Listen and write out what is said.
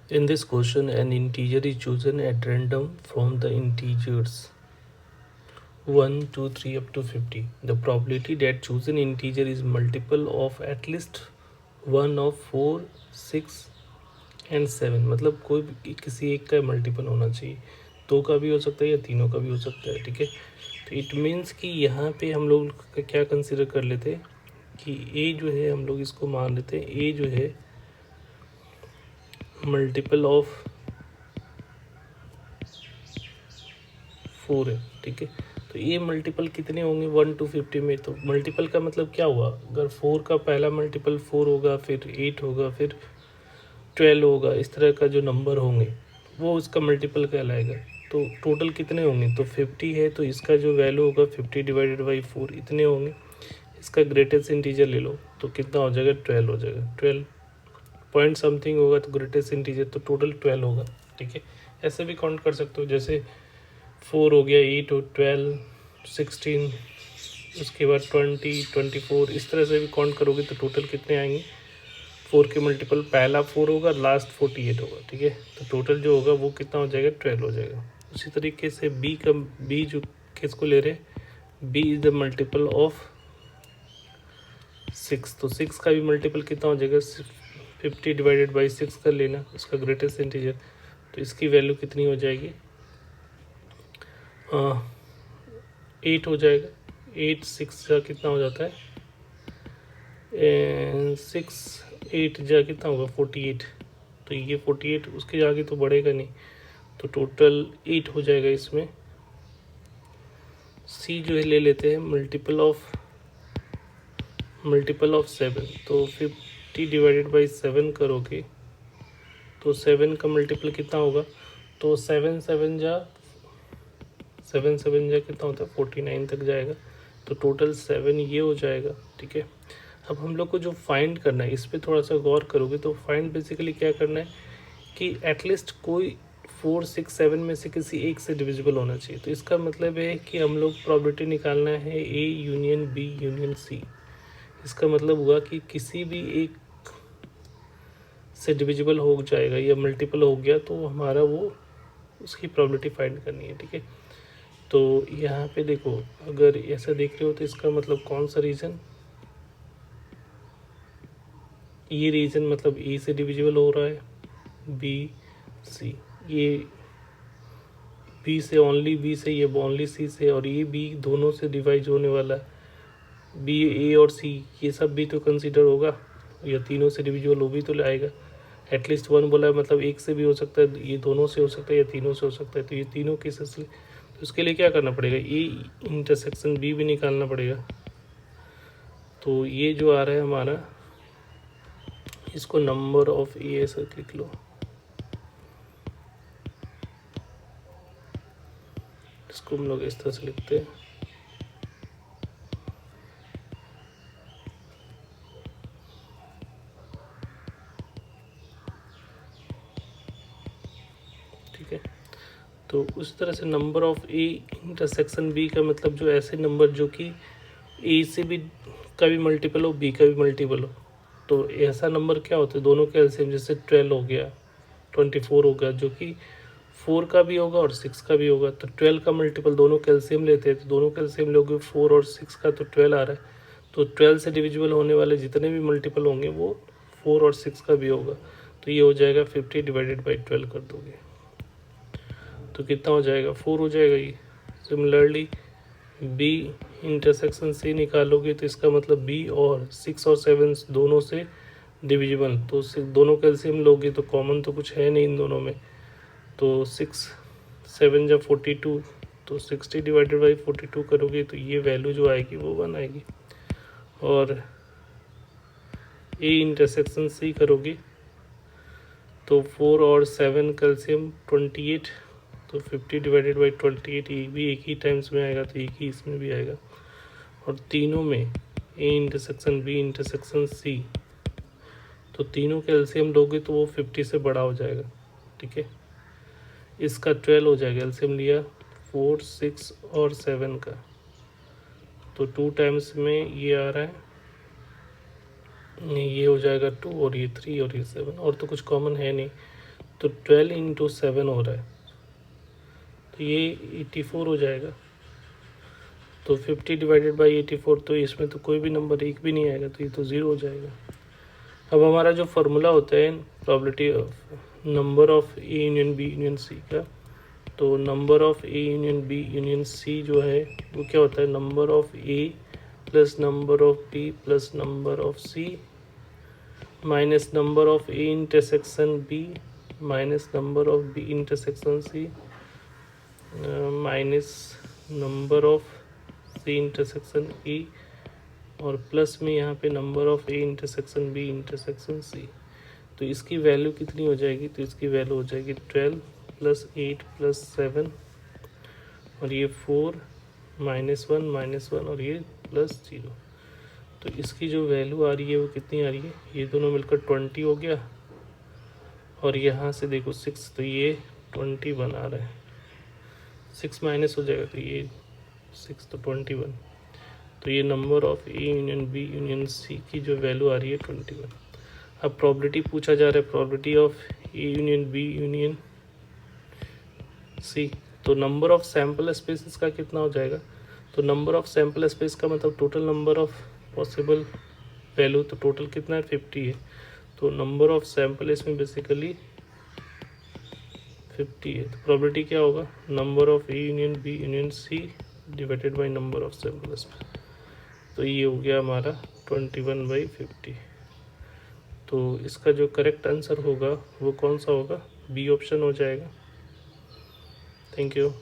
In this question, an integer is chosen at random from the integers 1, 2, 3 up to 50. The probability that chosen integer is multiple of at least one of 4, 6 and 7, मतलब कोई भी किसी एक का multiple होना चाहिए, दो का भी हो सकता है या तीनों का भी हो सकता है। ठीक है, तो इट मीन्स कि यहाँ पे हम लोग क्या कंसिडर कर लेते हैं कि ए जो है हम लोग इसको मान लेते हैं, ए जो है मल्टीपल ऑफ 4 है। ठीक है, तो ये मल्टीपल कितने होंगे 1 to 50 में? तो मल्टीपल का मतलब क्या हुआ, अगर 4 का पहला मल्टीपल 4 होगा, फिर 8 होगा, फिर 12 होगा, इस तरह का जो नंबर होंगे वो उसका मल्टीपल कहलाएगा। तो टोटल कितने होंगे, तो 50 है तो इसका जो वैल्यू होगा 50 डिवाइडेड बाई 4 इतने होंगे। इसका ग्रेटेस्ट इंटीजर ले लो तो कितना हो जाएगा, 12 हो जाएगा। 12 पॉइंट समथिंग होगा तो ग्रेटेस्ट इंटीजर तो टोटल 12 होगा। ठीक है, ऐसे भी काउंट कर सकते हो, जैसे 4 हो गया, 8 हो, 12, 16, उसके बाद 20, 24, इस तरह से भी काउंट करोगे तो टोटल कितने आएंगे, 4 के मल्टीपल पहला 4 होगा, लास्ट 48 होगा। ठीक है, तो टोटल जो होगा वो कितना हो जाएगा, 12 हो जाएगा। उसी तरीके से बी जो किसको ले रहे हैं, B is the multiple of 6, तो 6 का भी मल्टीपल कितना हो जाएगा, 50 डिवाइडेड बाई 6 कर लेना, उसका ग्रेटेस्ट इंटीजर, तो इसकी वैल्यू कितनी हो जाएगी, 8 हो जाएगा। 8 6 का कितना हो जाता है, 6 8 जा कितना होगा 48, तो ये 48, उसके आगे तो बढ़ेगा नहीं, तो टोटल 8 हो जाएगा इसमें। सी जो है ले लेते हैं मल्टीपल ऑफ 7, तो 50 डिवाइडेड बाई 7 करोगे तो 7 का मल्टीपल कितना होगा, तो 7 7 जा कितना होता है 49 तक जाएगा, तो टोटल 7 ये हो जाएगा। ठीक है, अब हम लोग को जो फाइंड करना है इस पर थोड़ा सा गौर करोगे तो फाइंड बेसिकली क्या करना है कि एटलीस्ट कोई 4 6 7 में से किसी एक से डिविजिबल होना चाहिए। तो इसका मतलब है कि हम लोग प्रॉबिलिटी निकालना है A union B union C. इसका मतलब हुआ कि किसी भी एक से डिविजिबल हो जाएगा या मल्टीपल हो गया तो हमारा वो उसकी प्रॉबिलिटी फाइंड करनी है। ठीक है, तो यहाँ पे देखो, अगर ऐसा देख रहे हो तो इसका मतलब कौन सा रीज़न, ये रीज़न मतलब ए से डिविजिबल हो रहा है, बी सी, ये बी से ओनली बी से, ये ओनली सी से, और ये बी दोनों से डिवाइड होने वाला है। बी ए और सी ये सब भी तो कंसीडर होगा, या तीनों से डिविजिबल वो भी तो लाएगा। एटलीस्ट वन बोला है मतलब एक से भी हो सकता है, ये दोनों से हो सकता है या तीनों से हो सकता है, तो ये तीनों केसेस ले, तो उसके लिए क्या करना पड़ेगा, ए इंटरसेक्शन बी भी निकालना पड़ेगा। तो ये जो आ रहा है हमारा, इसको नंबर ऑफ ए ऐसा लिख लो, इसको हम लोग इस तरह से लिखते हैं। ठीक है, तो उस तरह से number of A intersection B का मतलब जो ऐसे नंबर जो कि ए से भी का भी मल्टीपल हो, बी का भी मल्टीपल हो, तो ऐसा नंबर क्या होता है, दोनों के एलसीएम, जैसे 12 हो गया, 24 हो गया, जो कि 4 का भी होगा और 6 का भी होगा, तो 12 का मल्टीपल दोनों कैल्शियम लेते हैं, तो दोनों कैल्शियम लोगे 4 और 6 का, तो 12 आ रहा है, तो 12 से डिविजिबल होने वाले जितने भी मल्टीपल होंगे वो 4 और 6 का भी होगा, तो ये हो जाएगा 50 डिवाइडेड बाई 12 कर दोगे तो कितना हो जाएगा, 4 हो जाएगा ये। सिमिलरली बी इंटरसेक्शन सी निकालोगे तो इसका मतलब बी और 6 और 7 दोनों से डिविजिबल, तो दोनों कैल्शियम लोगे तो कॉमन तो कुछ है नहीं इन दोनों में, तो 6 7 जब 42, तो 60 डिवाइडेड बाई 42 करोगे तो ये वैल्यू जो आएगी वो 1 आएगी। और ए इंटरसेक्शन सी करोगे तो 4 और 7 कैल्शियम 28, तो 50 डिवाइडेड बाई 28, ये भी एक ही टाइम्स में आएगा तो एक ही इसमें भी आएगा। और तीनों में A intersection B intersection C, तो तीनों के एलसीएम लोगे तो वो 50 से बड़ा हो जाएगा। ठीक है, इसका 12 हो जाएगा, एलसीएम लिया 4 6 और 7 का, तो 2 टाइम्स में ये आ रहा है, ये हो जाएगा 2 और ये 3 और ये 7, और तो कुछ कॉमन है नहीं, तो 12 इंटू 7 हो रहा है, तो ये 84 हो जाएगा। तो 50 डिवाइडेड बाई 84, तो इसमें तो कोई भी नंबर एक भी नहीं आएगा, तो ये तो 0 हो जाएगा। अब हमारा जो फार्मूला होता है probability of number of A union B union C का, तो number of A union B union C जो है वो क्या होता है, number of A plus number of B plus number of C minus number of A intersection B minus number of B intersection C minus number of C intersection E और plus में यहाँ पे number of A intersection B intersection C. तो इसकी value कितनी हो जाएगी, तो इसकी वैल्यू हो जाएगी 12 प्लस 8 प्लस 7 और ये 4 -1 और ये +0। तो इसकी जो वैल्यू आ रही है वो कितनी आ रही है, ये दोनों मिलकर 20 हो गया और यहाँ से देखो 6, तो ये 21 आ रहा है। 6 माइनस हो जाएगा तो ये 6 तो 21। तो ये number of A union B union C की जो वैल्यू आ रही है 21। अब प्रॉबिलिटी पूछा जा रहा है, probability of A union B union C, तो नंबर ऑफ सैम्पल स्पेसेस का कितना हो जाएगा, तो नंबर ऑफ सैम्पल स्पेस का मतलब total number of possible value, तो टोटल कितना है 50 है, तो नंबर ऑफ सैम्पल इसमें बेसिकली 50 है। तो प्रॉबिलिटी क्या होगा, number of A union B union C divided by number of sample space. तो ये हो गया हमारा 21/50। तो इसका जो करेक्ट आंसर होगा वो कौन सा होगा, बी ऑप्शन हो जाएगा। Thank you.